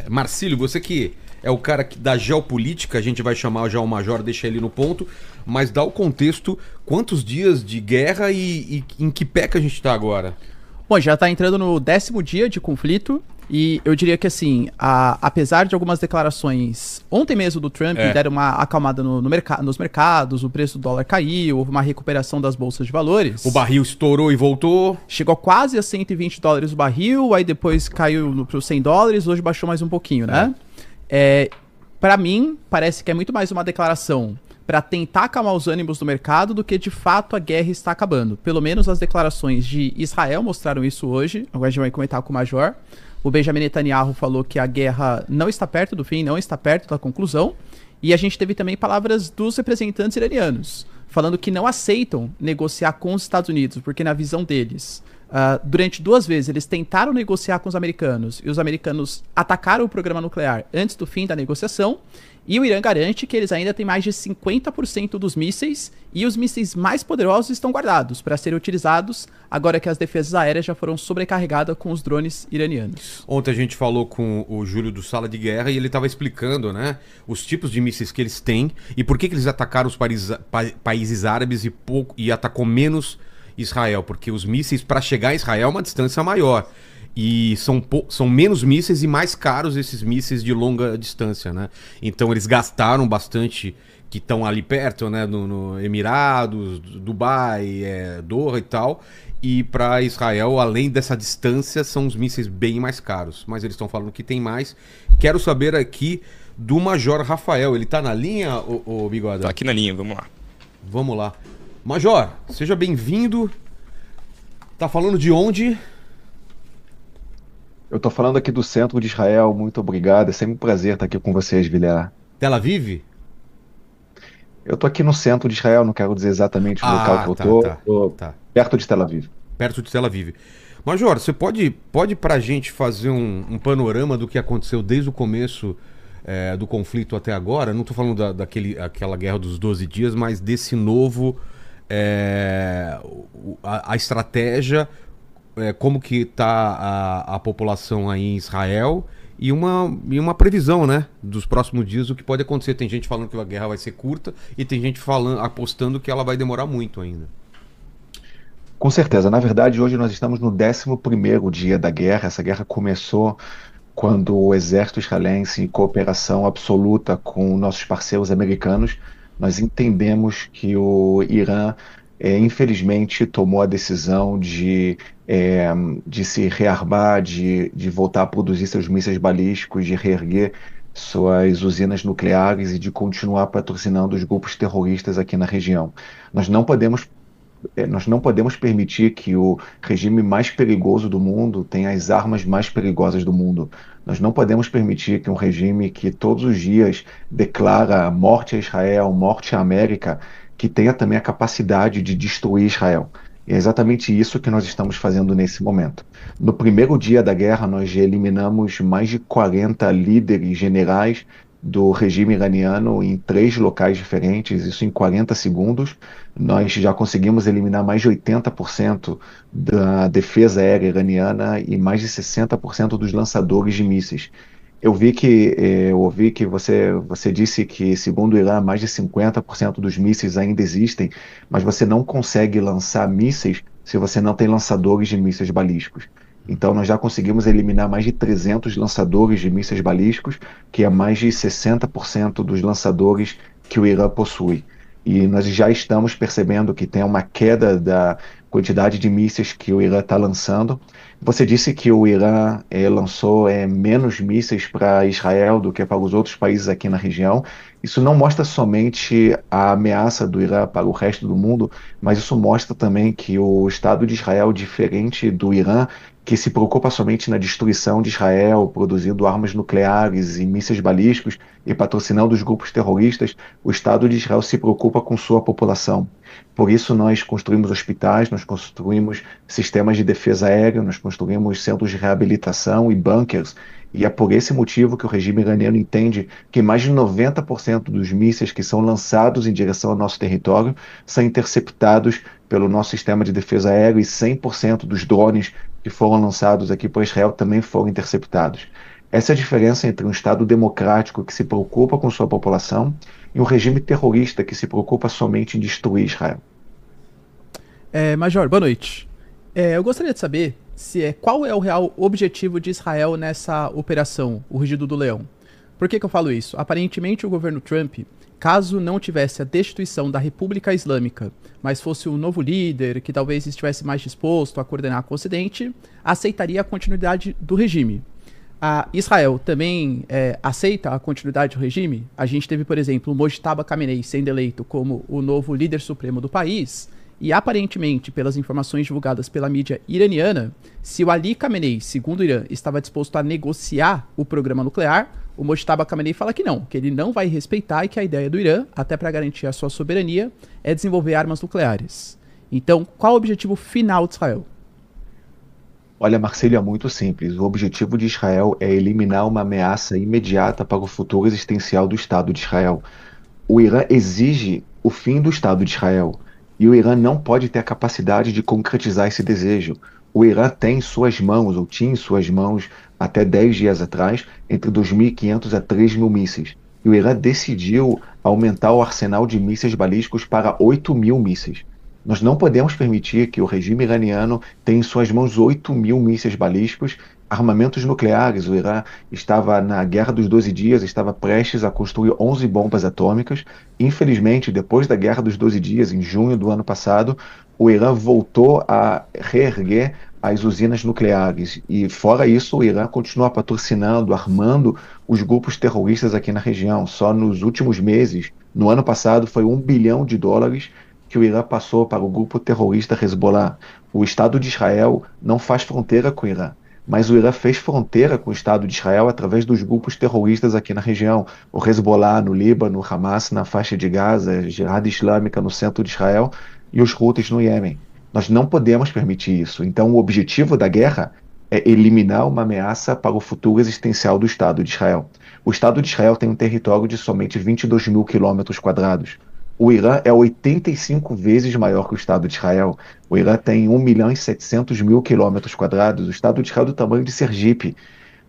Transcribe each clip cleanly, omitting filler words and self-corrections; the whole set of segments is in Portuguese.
Marcílio, você que é o cara da geopolítica, a gente vai chamar já o Major, deixa ele no ponto, mas dá o contexto, quantos dias de guerra e em que pé que a gente está agora? Bom, já está entrando no 10º dia de conflito e eu diria que assim, apesar de algumas declarações ontem mesmo do Trump deram uma acalmada nos mercados, o preço do dólar caiu, houve uma recuperação das bolsas de valores. O barril estourou e voltou. Chegou quase a $120 o barril, aí depois caiu para os $100, hoje baixou mais um pouquinho, né? Para mim, parece que é muito mais uma declaração para tentar acalmar os ânimos do mercado do que de fato a guerra está acabando. Pelo menos as declarações de Israel mostraram isso hoje. Agora a gente vai comentar com o Major. O Benjamin Netanyahu falou que a guerra não está perto do fim, não está perto da conclusão. E a gente teve também palavras dos representantes iranianos, falando que não aceitam negociar com os Estados Unidos, porque na visão deles, durante 2 vezes eles tentaram negociar com os americanos e os americanos atacaram o programa nuclear antes do fim da negociação. E o Irã garante que eles ainda têm mais de 50% dos mísseis e os mísseis mais poderosos estão guardados para serem utilizados agora que as defesas aéreas já foram sobrecarregadas com os drones iranianos. Ontem a gente falou com o Júlio do Sala de Guerra e ele estava explicando, né, os tipos de mísseis que eles têm e por que eles atacaram os países árabes e atacou menos Israel, porque os mísseis para chegar a Israel é uma distância maior. E são menos mísseis e mais caros esses mísseis de longa distância, né? Então eles gastaram bastante, que estão ali perto, né? No Emirados, Dubai, Doha e tal. E para Israel, além dessa distância, são os mísseis bem mais caros. Mas eles estão falando que tem mais. Quero saber aqui do Major Rafael. Ele tá na linha, ô Bigode? Tá aqui na linha, vamos lá. Vamos lá. Major, seja bem-vindo. Tá falando de onde? Eu estou falando aqui do centro de Israel, muito obrigado, é sempre um prazer estar aqui com vocês, Vilela. Tel Aviv? Eu estou aqui no centro de Israel, não quero dizer exatamente o local que eu estou, perto de Tel Aviv. Perto de Tel Aviv. Major, você pode para a gente fazer um panorama do que aconteceu desde o começo do conflito até agora? Não estou falando daquela guerra dos 12 dias, mas desse novo, a estratégia... como que está a população aí em Israel e uma previsão, né, dos próximos dias, o que pode acontecer. Tem gente falando que a guerra vai ser curta e tem gente apostando que ela vai demorar muito ainda. Com certeza. Na verdade, hoje nós estamos no 11º dia da guerra. Essa guerra começou quando o exército israelense, em cooperação absoluta com nossos parceiros americanos, nós entendemos que o Irã infelizmente tomou a decisão de se rearmar, de voltar a produzir seus mísseis balísticos, de reerguer suas usinas nucleares e de continuar patrocinando os grupos terroristas aqui na região. Nós não podemos permitir que o regime mais perigoso do mundo tenha as armas mais perigosas do mundo. Nós não podemos permitir que um regime que todos os dias declara morte a Israel, morte à América, que tenha também a capacidade de destruir Israel. E é exatamente isso que nós estamos fazendo nesse momento. No primeiro dia da guerra, nós já eliminamos mais de 40 líderes generais do regime iraniano em 3 locais diferentes, isso em 40 segundos. Nós já conseguimos eliminar mais de 80% da defesa aérea iraniana e mais de 60% dos lançadores de mísseis. Eu ouvi que você disse que, segundo o Irã, mais de 50% dos mísseis ainda existem, mas você não consegue lançar mísseis se você não tem lançadores de mísseis balísticos. Então nós já conseguimos eliminar mais de 300 lançadores de mísseis balísticos, que é mais de 60% dos lançadores que o Irã possui. E nós já estamos percebendo que tem uma queda da quantidade de mísseis que o Irã está lançando. Você disse que o Irã lançou menos mísseis para Israel do que para os outros países aqui na região. Isso não mostra somente a ameaça do Irã para o resto do mundo, mas isso mostra também que o Estado de Israel, diferente do Irã, que se preocupa somente na destruição de Israel, produzindo armas nucleares e mísseis balísticos e patrocinando os grupos terroristas, o Estado de Israel se preocupa com sua população. Por isso nós construímos hospitais, nós construímos sistemas de defesa aérea, nós construímos centros de reabilitação e bunkers, e é por esse motivo que o regime iraniano entende que mais de 90% dos mísseis que são lançados em direção ao nosso território são interceptados pelo nosso sistema de defesa aérea e 100% dos drones que que foram lançados aqui por Israel também foram interceptados. Essa é a diferença entre um Estado democrático que se preocupa com sua população e um regime terrorista que se preocupa somente em destruir Israel. Major, boa noite. Eu gostaria de saber qual é o real objetivo de Israel nessa operação, o Rugido do Leão. Por que eu falo isso? Aparentemente o governo Trump, caso não tivesse a destituição da República Islâmica, mas fosse um novo líder que talvez estivesse mais disposto a coordenar com o Ocidente, aceitaria a continuidade do regime. Israel também aceita a continuidade do regime? A gente teve, por exemplo, o Mojtaba Khamenei sendo eleito como o novo líder supremo do país, e aparentemente, pelas informações divulgadas pela mídia iraniana, se o Ali Khamenei, segundo o Irã, estava disposto a negociar o programa nuclear, o Mojtaba Khamenei fala que ele não vai respeitar e que a ideia do Irã, até para garantir a sua soberania, é desenvolver armas nucleares. Então, qual o objetivo final de Israel? Olha, Marcelo, é muito simples. O objetivo de Israel é eliminar uma ameaça imediata para o futuro existencial do Estado de Israel. O Irã exige o fim do Estado de Israel. E o Irã não pode ter a capacidade de concretizar esse desejo. O Irã tem em suas mãos, ou tinha em suas mãos, até 10 dias atrás, entre 2.500 a 3.000 mísseis. E o Irã decidiu aumentar o arsenal de mísseis balísticos para 8.000 mísseis. Nós não podemos permitir que o regime iraniano tenha em suas mãos 8.000 mísseis balísticos, armamentos nucleares. O Irã estava na Guerra dos 12 Dias, estava prestes a construir 11 bombas atômicas. Infelizmente, depois da Guerra dos 12 Dias, em junho do ano passado, o Irã voltou a reerguer as usinas nucleares. E, fora isso, o Irã continua patrocinando, armando os grupos terroristas aqui na região. Só nos últimos meses, no ano passado, foi $1 bilhão que o Irã passou para o grupo terrorista Hezbollah. O Estado de Israel não faz fronteira com o Irã, mas o Irã fez fronteira com o Estado de Israel através dos grupos terroristas aqui na região. O Hezbollah no Líbano, o Hamas na faixa de Gaza, a Jihad Islâmica no centro de Israel e os Houthis no Iêmen. Nós não podemos permitir isso. Então, o objetivo da guerra é eliminar uma ameaça para o futuro existencial do Estado de Israel. O Estado de Israel tem um território de somente 22.000 quilômetros quadrados. O Irã é 85 vezes maior que o Estado de Israel. O Irã tem 1.700.000 quilômetros quadrados. O Estado de Israel é do tamanho de Sergipe.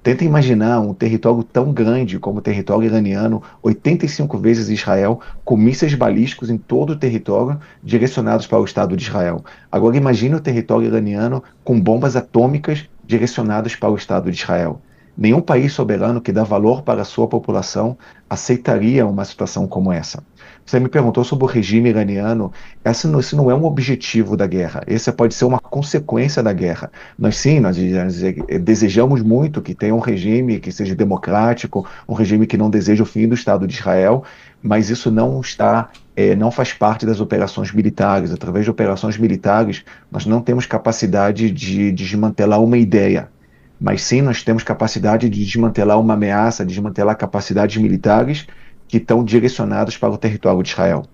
Tenta imaginar um território tão grande como o território iraniano, 85 vezes Israel, com mísseis balísticos em todo o território direcionados para o Estado de Israel. Agora imagine o território iraniano com bombas atômicas direcionadas para o Estado de Israel. Nenhum país soberano que dá valor para a sua população aceitaria uma situação como essa. Você me perguntou sobre o regime iraniano. Esse não é um objetivo da guerra. Esse pode ser uma consequência da guerra. Nós desejamos muito que tenha um regime que seja democrático, um regime que não deseja o fim do Estado de Israel, mas isso não faz parte das operações militares. Através de operações militares, nós não temos capacidade de desmantelar uma ideia. Mas sim, nós temos capacidade de desmantelar uma ameaça, de desmantelar capacidades militares que estão direcionadas para o território de Israel.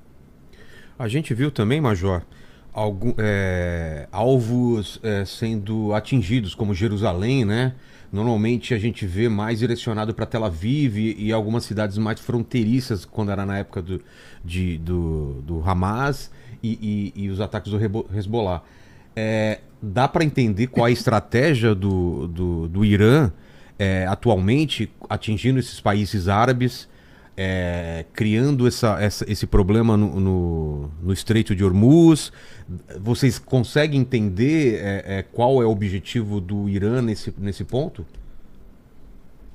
A gente viu também, Major, alvos sendo atingidos, como Jerusalém, né? Normalmente a gente vê mais direcionado para Tel Aviv e algumas cidades mais fronteiriças, quando era na época do Hamas e os ataques do Hezbollah. Dá para entender qual é a estratégia do Irã atualmente, atingindo esses países árabes, criando esse problema no Estreito de Hormuz. Vocês conseguem entender qual é o objetivo do Irã nesse ponto?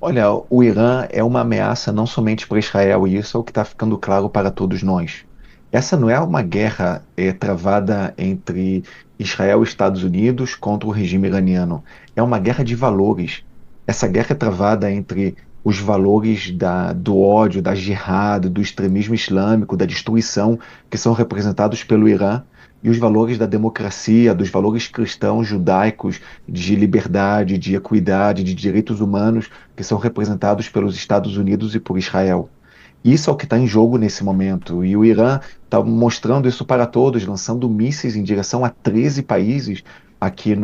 Olha, o Irã é uma ameaça não somente para Israel, e isso é o que está ficando claro para todos nós. Essa não é uma guerra travada entre Israel e Estados Unidos contra o regime iraniano. É uma guerra de valores. Essa guerra é travada entre os valores do ódio, da jihad, do extremismo islâmico, da destruição, que são representados pelo Irã, e os valores da democracia, dos valores cristãos judaicos, de liberdade, de equidade, de direitos humanos, que são representados pelos Estados Unidos e por Israel. Isso é o que está em jogo nesse momento, e o Irã está mostrando isso para todos, lançando mísseis em direção a 13 países aqui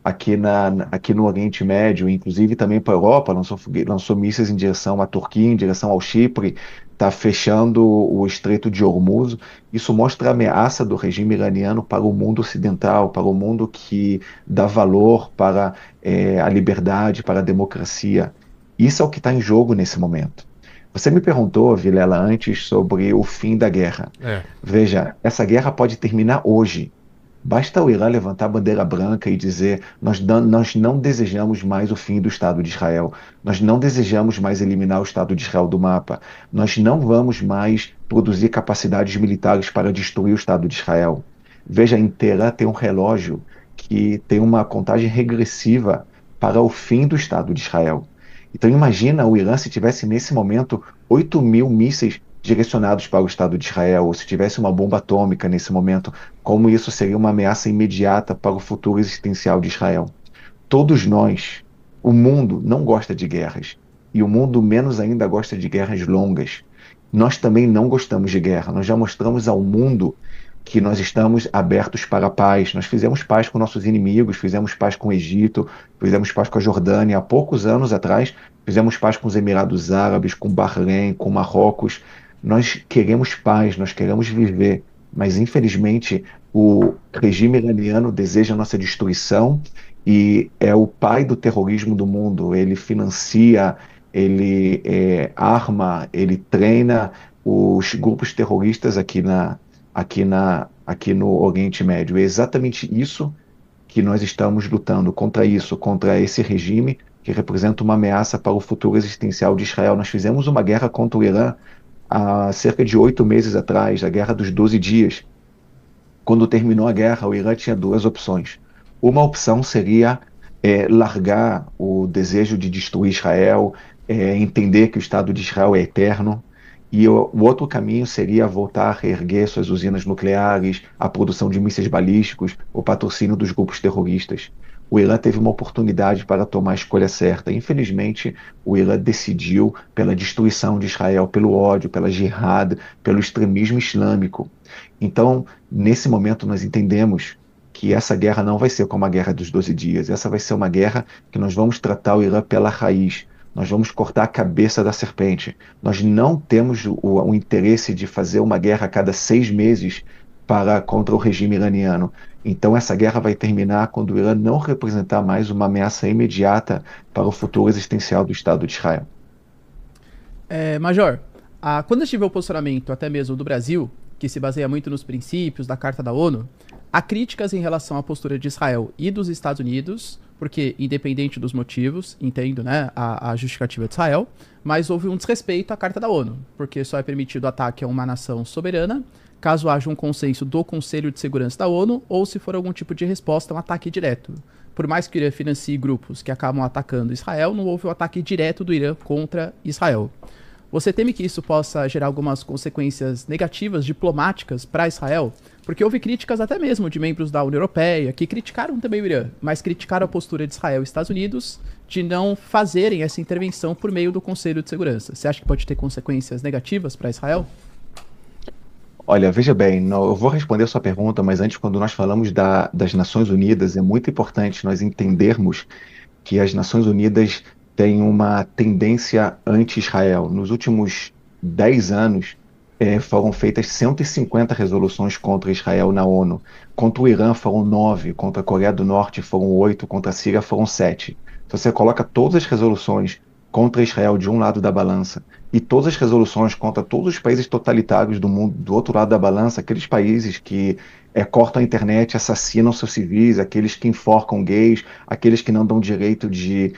aqui no Oriente Médio, inclusive também para a Europa, lançou mísseis em direção à Turquia, em direção ao Chipre, está fechando o Estreito de Hormuz. Isso mostra a ameaça do regime iraniano para o mundo ocidental, para o mundo que dá valor para a liberdade, para a democracia. Isso é o que está em jogo nesse momento. Você me perguntou, Vilela, antes sobre o fim da guerra. É. Veja, essa guerra pode terminar hoje. Basta o Irã levantar a bandeira branca e dizer: nós não desejamos mais o fim do Estado de Israel, nós não desejamos mais eliminar o Estado de Israel do mapa, nós não vamos mais produzir capacidades militares para destruir o Estado de Israel. Veja, em Teherã tem um relógio que tem uma contagem regressiva para o fim do Estado de Israel. Então imagina o Irã se tivesse nesse momento 8.000 mísseis direcionados para o Estado de Israel, ou se tivesse uma bomba atômica nesse momento, como isso seria uma ameaça imediata para o futuro existencial de Israel. Todos nós, o mundo não gosta de guerras, e o mundo menos ainda gosta de guerras longas. Nós também não gostamos de guerra, nós já mostramos ao mundo que nós estamos abertos para a paz. Nós fizemos paz com nossos inimigos, fizemos paz com o Egito, fizemos paz com a Jordânia. Há poucos anos atrás, fizemos paz com os Emirados Árabes, com Bahrein, com Marrocos. Nós queremos paz, nós queremos viver, mas infelizmente o regime iraniano deseja a nossa destruição e é o pai do terrorismo do mundo. Ele financia, ele arma, ele treina os grupos terroristas aqui no Oriente Médio. É exatamente isso que nós estamos lutando contra isso, contra esse regime que representa uma ameaça para o futuro existencial de Israel. Nós fizemos uma guerra contra o Irã há cerca de 8 meses atrás, a Guerra dos 12 Dias. Quando terminou a guerra, o Irã tinha duas opções. Uma opção seria largar o desejo de destruir Israel, entender que o Estado de Israel é eterno, e o outro caminho seria voltar a reerguer suas usinas nucleares, a produção de mísseis balísticos, o patrocínio dos grupos terroristas. O Irã teve uma oportunidade para tomar a escolha certa. Infelizmente, o Irã decidiu pela destruição de Israel, pelo ódio, pela jihad, pelo extremismo islâmico. Então, nesse momento, nós entendemos que essa guerra não vai ser como a Guerra dos 12 Dias. Essa vai ser uma guerra que nós vamos tratar o Irã pela raiz. Nós vamos cortar a cabeça da serpente. Nós não temos o interesse de fazer uma guerra a cada 6 meses contra o regime iraniano. Então essa guerra vai terminar quando o Irã não representar mais uma ameaça imediata para o futuro existencial do Estado de Israel. Major, quando a gente vê o posicionamento até mesmo do Brasil, que se baseia muito nos princípios da Carta da ONU, há críticas em relação à postura de Israel e dos Estados Unidos, porque, independente dos motivos, entendo, né, a justificativa de Israel, mas houve um desrespeito à Carta da ONU, porque só é permitido ataque a uma nação soberana, caso haja um consenso do Conselho de Segurança da ONU, ou se for algum tipo de resposta a um ataque direto. Por mais que o Irã financie grupos que acabam atacando Israel, não houve um ataque direto do Irã contra Israel. Você teme que isso possa gerar algumas consequências negativas, diplomáticas para Israel? Porque houve críticas até mesmo de membros da União Europeia, que criticaram também o Irã, mas criticaram a postura de Israel e Estados Unidos de não fazerem essa intervenção por meio do Conselho de Segurança. Você acha que pode ter consequências negativas para Israel? Olha, veja bem, eu vou responder a sua pergunta, mas antes, quando nós falamos das Nações Unidas, é muito importante nós entendermos que as Nações Unidas têm uma tendência anti-Israel. Nos últimos 10 anos, foram feitas 150 resoluções contra Israel na ONU. Contra o Irã foram 9, contra a Coreia do Norte foram 8, contra a Síria foram 7. Então você coloca todas as resoluções contra Israel de um lado da balança e todas as resoluções contra todos os países totalitários do mundo do outro lado da balança, aqueles países que cortam a internet, assassinam seus civis, aqueles que enforcam gays, aqueles que não dão direito de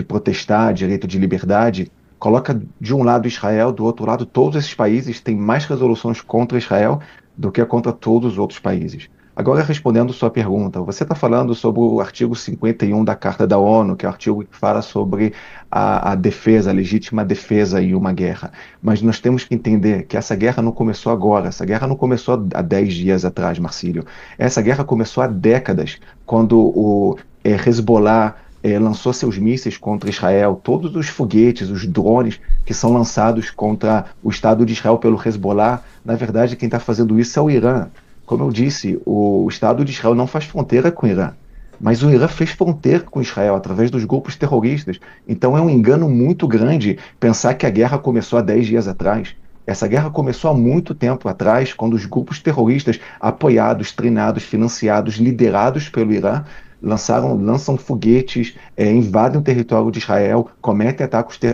protestar, direito de liberdade, coloca de um lado Israel, do outro lado todos esses países têm mais resoluções contra Israel do que contra todos os outros países. Agora, respondendo sua pergunta, você está falando sobre o artigo 51 da Carta da ONU, que é o artigo que fala sobre a defesa, a legítima defesa em uma guerra. Mas nós temos que entender que essa guerra não começou agora, essa guerra não começou há 10 dias atrás, Marcílio. Essa guerra começou há décadas, quando o Hezbollah lançou seus mísseis contra Israel, todos os foguetes, os drones que são lançados contra o Estado de Israel pelo Hezbollah, na verdade quem está fazendo isso é o Irã. Como eu disse, o Estado de Israel não faz fronteira com o Irã. mas o Irã fez fronteira com Israel através dos grupos terroristas. Então é um engano muito grande pensar que a guerra começou há 10 dias atrás. Essa guerra começou há muito tempo atrás, quando os grupos terroristas, apoiados, treinados, financiados, liderados pelo Irã, lançam foguetes, invadem o território de Israel, cometem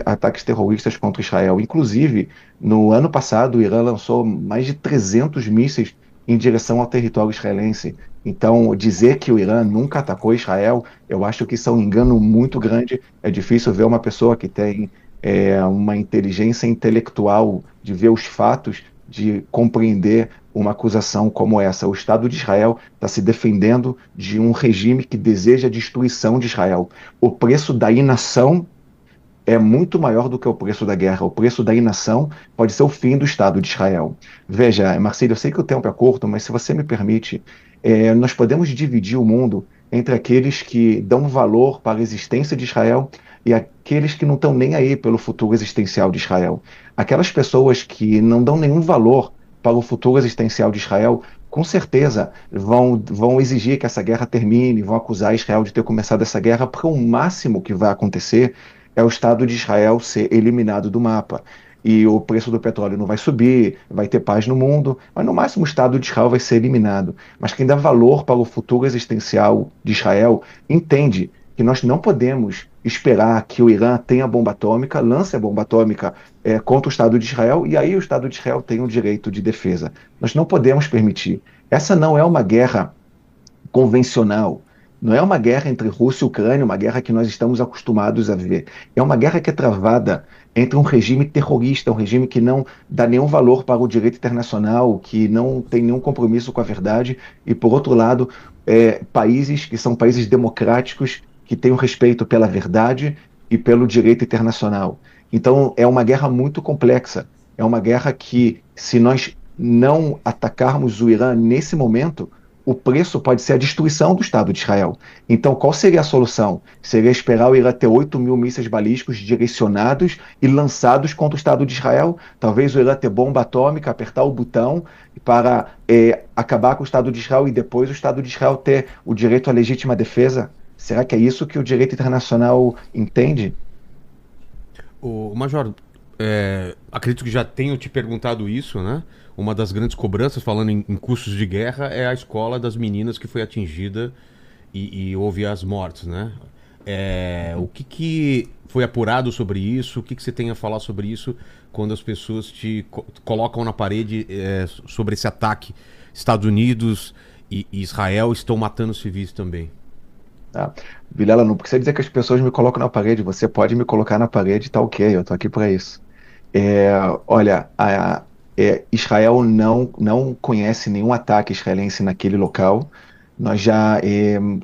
ataques terroristas contra Israel. Inclusive, no ano passado, o Irã lançou mais de 300 mísseis em direção ao território israelense. Então, dizer que o Irã nunca atacou Israel, eu acho que isso é um engano muito grande. É difícil ver uma pessoa que tem uma inteligência intelectual de ver os fatos, de compreender uma acusação como essa. O Estado de Israel está se defendendo de um regime que deseja a destruição de Israel. O preço da inação é muito maior do que o preço da guerra. O preço da inação pode ser o fim do Estado de Israel. Veja, Marcelo, eu sei que o tempo é curto, mas se você me permite, nós podemos dividir o mundo entre aqueles que dão valor para a existência de Israel e aqueles que não estão nem aí pelo futuro existencial de Israel. Aquelas pessoas que não dão nenhum valor para o futuro existencial de Israel, com certeza vão exigir que essa guerra termine, vão acusar Israel de ter começado essa guerra, porque o máximo que vai acontecer é o Estado de Israel ser eliminado do mapa. E o preço do petróleo não vai subir, vai ter paz no mundo, mas no máximo o Estado de Israel vai ser eliminado. Mas quem dá valor para o futuro existencial de Israel entende que nós não podemos esperar que o Irã tenha bomba atômica, lance a bomba atômica contra o Estado de Israel, e aí o Estado de Israel tem o direito de defesa. Nós não podemos permitir. Essa não é uma guerra convencional. Não é uma guerra entre Rússia e Ucrânia, uma guerra que nós estamos acostumados a ver. É uma guerra que é travada entre um regime terrorista, um regime que não dá nenhum valor para o direito internacional, que não tem nenhum compromisso com a verdade, e, por outro lado, países que são países democráticos, que têm um respeito pela verdade e pelo direito internacional. Então, é uma guerra muito complexa. É uma guerra que, se nós não atacarmos o Irã nesse momento, o preço pode ser a destruição do Estado de Israel. Então, qual seria a solução? Seria esperar o Irã ter 8.000 mísseis balísticos direcionados e lançados contra o Estado de Israel? Talvez o Irã ter bomba atômica, apertar o botão para acabar com o Estado de Israel e depois o Estado de Israel ter o direito à legítima defesa? Será que é isso que o direito internacional entende? O Major, acredito que já tenho te perguntado isso, né? Uma das grandes cobranças, falando em custos de guerra, é a escola das meninas que foi atingida e houve as mortes, né? O que foi apurado sobre isso? O que você tem a falar sobre isso quando as pessoas te colocam na parede sobre esse ataque? Estados Unidos e Israel estão matando civis também. Vilela, não precisa dizer que as pessoas me colocam na parede. Você pode me colocar na parede, tá ok, eu tô aqui para isso. Olha, Israel não conhece nenhum ataque israelense naquele local. Nós já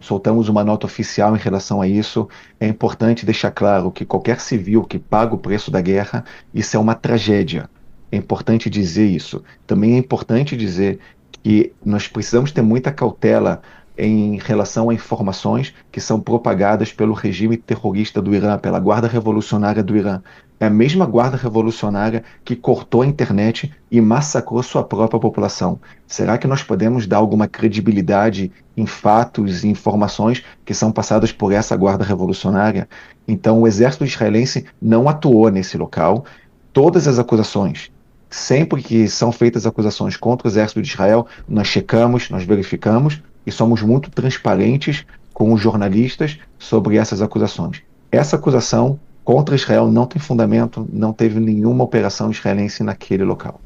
soltamos uma nota oficial em relação a isso. É importante deixar claro que qualquer civil que paga o preço da guerra, isso é uma tragédia. É importante dizer isso. Também é importante dizer que nós precisamos ter muita cautela em relação a informações que são propagadas pelo regime terrorista do Irã, pela Guarda Revolucionária do Irã. É a mesma Guarda Revolucionária que cortou a internet e massacrou sua própria população. Será que nós podemos dar alguma credibilidade em fatos e informações que são passadas por essa Guarda Revolucionária? Então, o exército israelense não atuou nesse local. Todas as acusações, sempre que são feitas acusações contra o exército de Israel, nós checamos, nós verificamos, e somos muito transparentes com os jornalistas sobre essas acusações. Essa acusação contra Israel não tem fundamento, não teve nenhuma operação israelense naquele local.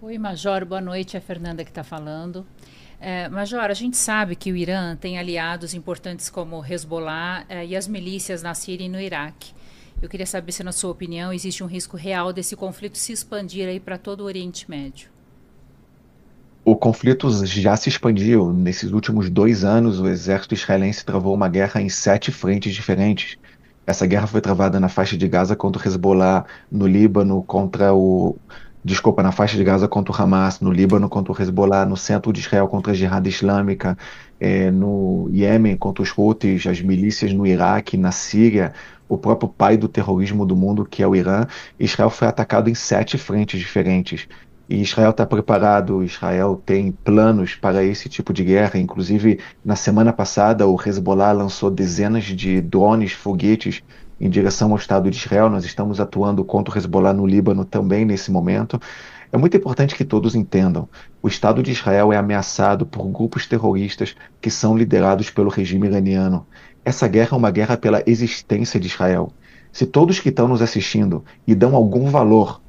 Oi, Major, boa noite, é a Fernanda que está falando. Major, a gente sabe que o Irã tem aliados importantes como o Hezbollah e as milícias na Síria e no Iraque. Eu queria saber se, na sua opinião, existe um risco real desse conflito se expandir aí para todo o Oriente Médio. O conflito já se expandiu. Nesses últimos 2 anos, o exército israelense travou uma guerra em 7 frentes diferentes. Essa guerra foi travada na faixa de Gaza contra o Hezbollah, no Líbano na faixa de Gaza contra o Hamas, no Líbano contra o Hezbollah, no centro de Israel contra a Jihad Islâmica, no Iêmen contra os Houthis, as milícias no Iraque, na Síria, o próprio pai do terrorismo do mundo, que é o Irã. Israel foi atacado em 7 frentes diferentes. E Israel está preparado, Israel tem planos para esse tipo de guerra. Inclusive, na semana passada, o Hezbollah lançou dezenas de drones, foguetes em direção ao Estado de Israel. Nós estamos atuando contra o Hezbollah no Líbano também nesse momento. É muito importante que todos entendam: o Estado de Israel é ameaçado por grupos terroristas que são liderados pelo regime iraniano. Essa guerra é uma guerra pela existência de Israel. Se todos que estão nos assistindo e dão algum valor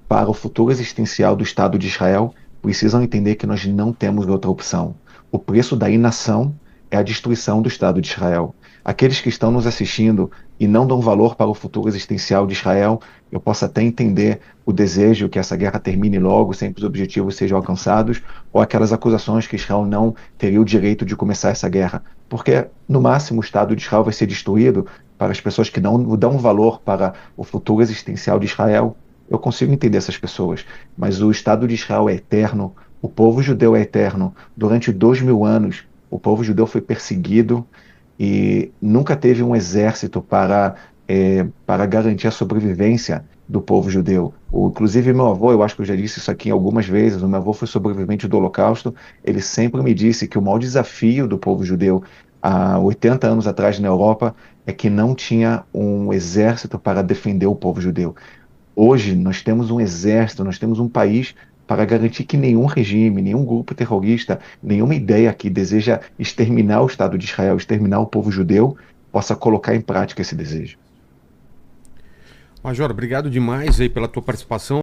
para o futuro existencial do Estado de Israel, precisam entender que nós não temos outra opção. O preço da inação é a destruição do Estado de Israel. Aqueles que estão nos assistindo e não dão valor para o futuro existencial de Israel, eu posso até entender o desejo que essa guerra termine logo, sem que os objetivos sejam alcançados, ou aquelas acusações que Israel não teria o direito de começar essa guerra. Porque, no máximo, o Estado de Israel vai ser destruído. Para as pessoas que não dão valor para o futuro existencial de Israel, eu consigo entender essas pessoas, mas o Estado de Israel é eterno, o povo judeu é eterno. Durante 2000 anos, o povo judeu foi perseguido e nunca teve um exército para garantir a sobrevivência do povo judeu. Inclusive, meu avô, eu acho que eu já disse isso aqui algumas vezes, o meu avô foi sobrevivente do Holocausto, ele sempre me disse que o maior desafio do povo judeu há 80 anos atrás na Europa é que não tinha um exército para defender o povo judeu. Hoje nós temos um exército, nós temos um país para garantir que nenhum regime, nenhum grupo terrorista, nenhuma ideia que deseja exterminar o Estado de Israel, exterminar o povo judeu, possa colocar em prática esse desejo. Major, obrigado demais aí pela tua participação.